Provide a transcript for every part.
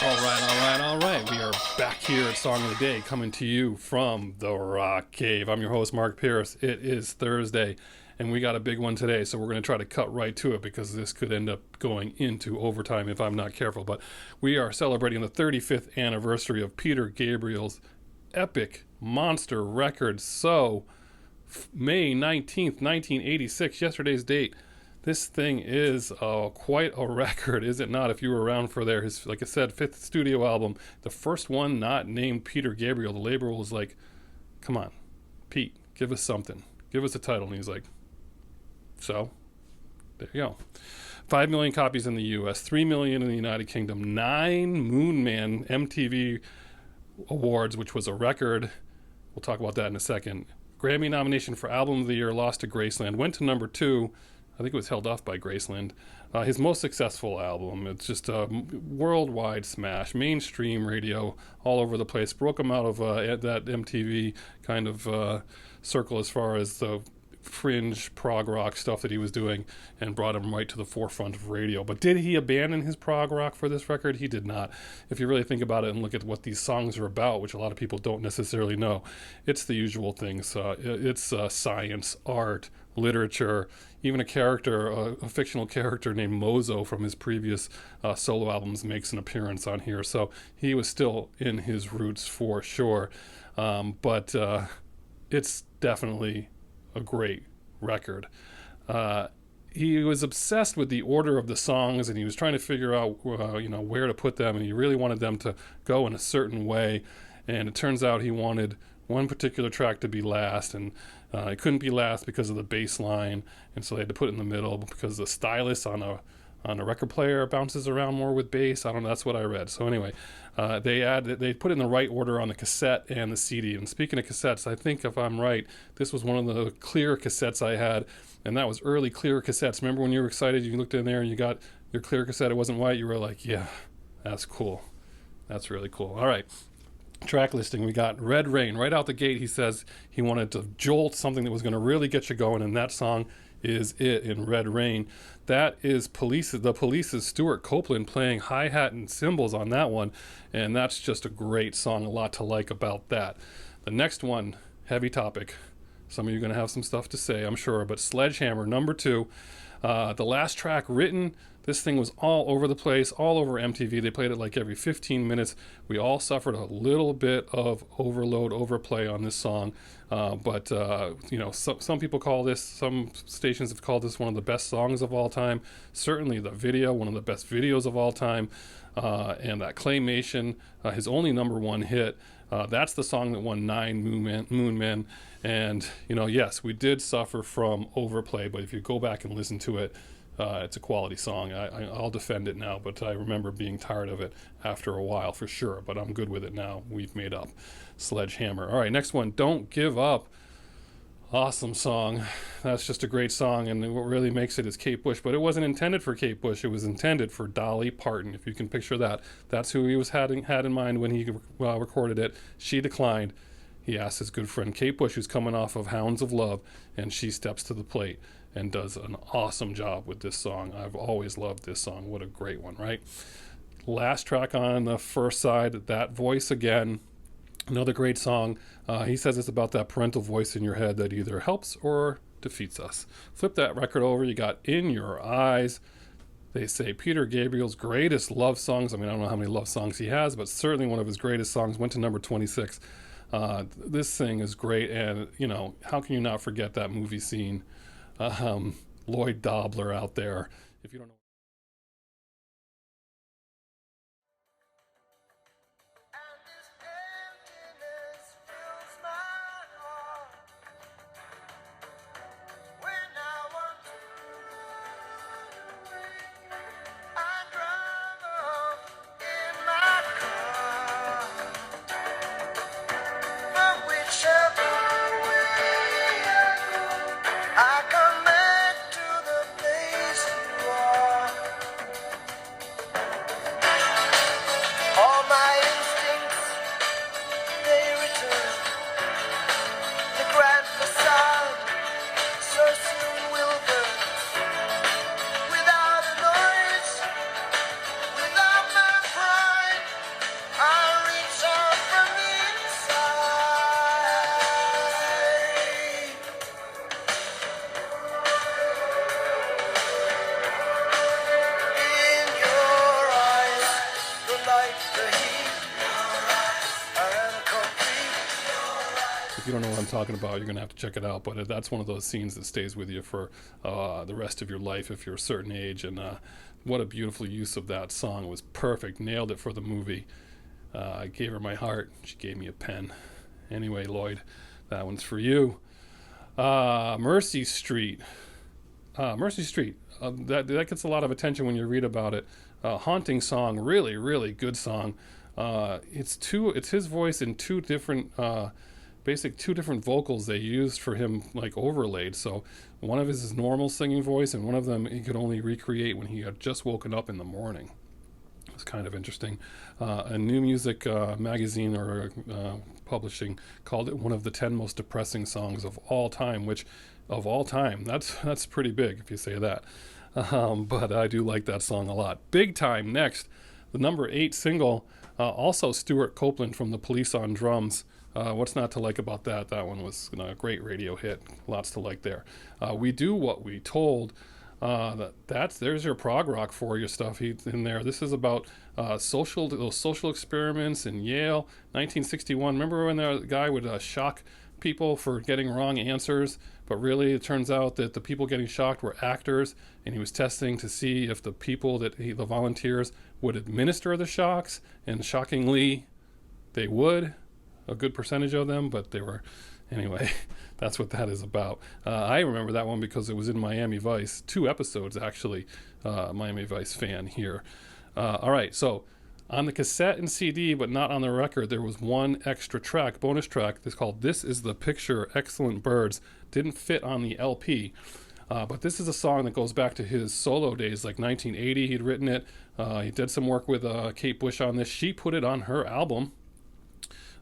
All right. We are back here at Song of the Day, coming to you from the Rock Cave. I'm your host, Mark Pierce. It is Thursday, and we got a big one today, so we're going to try to cut right to it because this could end up going into overtime if I'm not careful. But we are celebrating the 35th anniversary of Peter Gabriel's epic monster record. So, May 19th, 1986, yesterday's date. This thing is quite a record, is it not? If you were around for his, like I said, fifth studio album, the first one not named Peter Gabriel. The label was like, come on, Pete, give us something. Give us a title. And he's like, so, there you go. 5 million copies in the U.S., 3 million in the United Kingdom, 9 Moon Man MTV Awards, which was a record. We'll talk about that in a second. Grammy nomination for Album of the Year, lost to Graceland. Went to number 2. I think it was held off by Graceland. His most successful album. It's just a worldwide smash. Mainstream radio all over the place. Broke him out of that MTV kind of circle as far as the fringe prog rock stuff that he was doing, and brought him right to the forefront of radio. But did he abandon his prog rock for this record? He did not. If you really think about it and look at what these songs are about, which a lot of people don't necessarily know, it's the usual things. It's science, art, literature, even a fictional character named Mozo from his previous solo albums makes an appearance on here. So he was still in his roots for sure. But it's definitely a great record. He was obsessed with the order of the songs, and he was trying to figure out where to put them, and he really wanted them to go in a certain way. And it turns out he wanted one particular track to be last, and it couldn't be last because of the bass line, and so they had to put it in the middle because the stylus on a record player bounces around more with bass. I don't know, that's what I read. So anyway, they put it in the right order on the cassette and the CD. And speaking of cassettes, I think if I'm right, this was one of the clear cassettes I had, and that was early clear cassettes. Remember when you were excited, you looked in there and you got your clear cassette, it wasn't white, you were like, yeah, that's cool. That's really cool. All right. Track listing, we got Red Rain. Right out the gate, he says he wanted to jolt something that was going to really get you going, and that song is it in Red Rain. That is the Police's Stuart Copeland playing hi-hat and cymbals on that one, and that's just a great song, a lot to like about that. The next one, heavy topic. Some of you are going to have some stuff to say, I'm sure, but Sledgehammer, number 2. The last track written, this thing was all over the place, all over MTV. They played it like every 15 minutes. We all suffered a little bit of overload, overplay on this song. But some people call this, some stations have called this one of the best songs of all time. Certainly the video, one of the best videos of all time. And that Claymation, his only number 1 hit. That's the song that won 9 Moon Men. And, yes, we did suffer from overplay, but if you go back and listen to it, it's a quality song. I'll defend it now, but I remember being tired of it after a while for sure, but I'm good with it now. We've made up. Sledgehammer. All right, next one, Don't Give Up. Awesome song. That's just a great song, and what really makes it is Kate Bush, but it wasn't intended for Kate Bush. It was intended for Dolly Parton, if you can picture that. That's who he had in mind when he recorded it. She declined. He asked his good friend Kate Bush, who's coming off of Hounds of Love, and she steps to the plate and does an awesome job with this song. I've always loved this song. What a great one, right? Last track on the first side, That Voice Again. Another great song. He says it's about that parental voice in your head that either helps or defeats us. Flip that record over. You got In Your Eyes. They say Peter Gabriel's greatest love songs. I mean, I don't know how many love songs he has, but certainly one of his greatest songs. Went to number 26. This thing is great, and, how can you not forget that movie scene? Lloyd Dobler out there. If you don't know. I come back to the place you are. If you don't know what I'm talking about, you're going to have to check it out. But that's one of those scenes that stays with you for the rest of your life if you're a certain age. And what a beautiful use of that song. It was perfect. Nailed it for the movie. I gave her my heart. She gave me a pen. Anyway, Lloyd, that one's for you. Mercy Street. Mercy Street. That gets a lot of attention when you read about it. Haunting song. Really, really good song. It's his voice in two different vocals they used for him, like overlaid. So one of his normal singing voice, and one of them he could only recreate when he had just woken up in the morning. It's kind of interesting. A new music magazine or publishing called it one of the 10 most depressing songs of all time, which of all time, that's pretty big if you say that. But I do like that song a lot. Big Time next, the number 8 single, also Stuart Copeland from The Police on drums. What's not to like about that? That one was a great radio hit. Lots to like there. We Do What We Told. There's your prog rock for your stuff in there. This is about those social experiments in Yale, 1961. Remember when the guy would shock people for getting wrong answers, but really it turns out that the people getting shocked were actors, and he was testing to see if the people the volunteers would administer the shocks, and shockingly they would. A good percentage of them, but they were, anyway, that's what that is about. I remember that one because it was in Miami Vice, 2 episodes actually. Miami Vice fan here. All right, so on the cassette and CD, but not on the record, there was one extra track, bonus track, that's called This Is the Picture, Excellent Birds. Didn't fit on the LP, but this is a song that goes back to his solo days, like 1980 he'd written it. He did some work with Kate Bush on this. She put it on her album.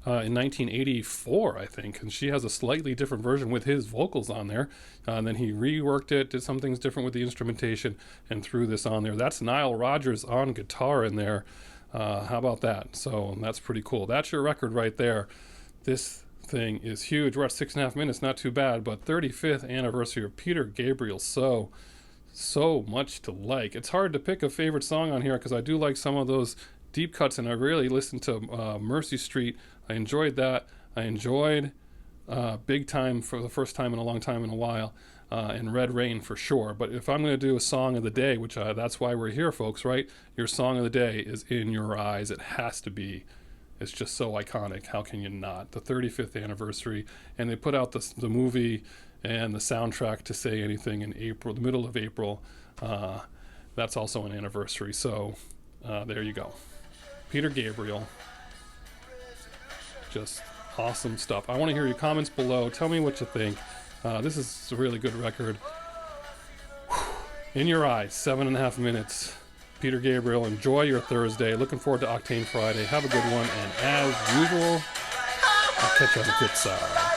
In 1984, I think, and she has a slightly different version with his vocals on there, and then he reworked it, did some things different with the instrumentation, and threw this on there. That's Nile Rodgers on guitar in there. How about that? So that's pretty cool. That's your record right there. This thing is huge. We're at 6.5 minutes, not too bad, but 35th anniversary of Peter Gabriel. So much to like. It's hard to pick a favorite song on here because I do like some of those deep cuts, and I really listened to Mercy Street. I enjoyed that. I enjoyed Big Time for the first time in a long time in a while, and Red Rain for sure. But if I'm going to do a song of the day, which that's why we're here, folks, right? Your song of the day is In Your Eyes. It has to be. It's just so iconic. How can you not? The 35th anniversary, and they put out the movie and the soundtrack to Say Anything in April, the middle of April. That's also an anniversary. So there you go. Peter Gabriel. Just awesome stuff. I want to hear your comments below. Tell me what you think. This is a really good record. In Your Eyes, 7.5 minutes. Peter Gabriel, enjoy your Thursday. Looking forward to Octane Friday. Have a good one. And as usual, I'll catch you on the flip side.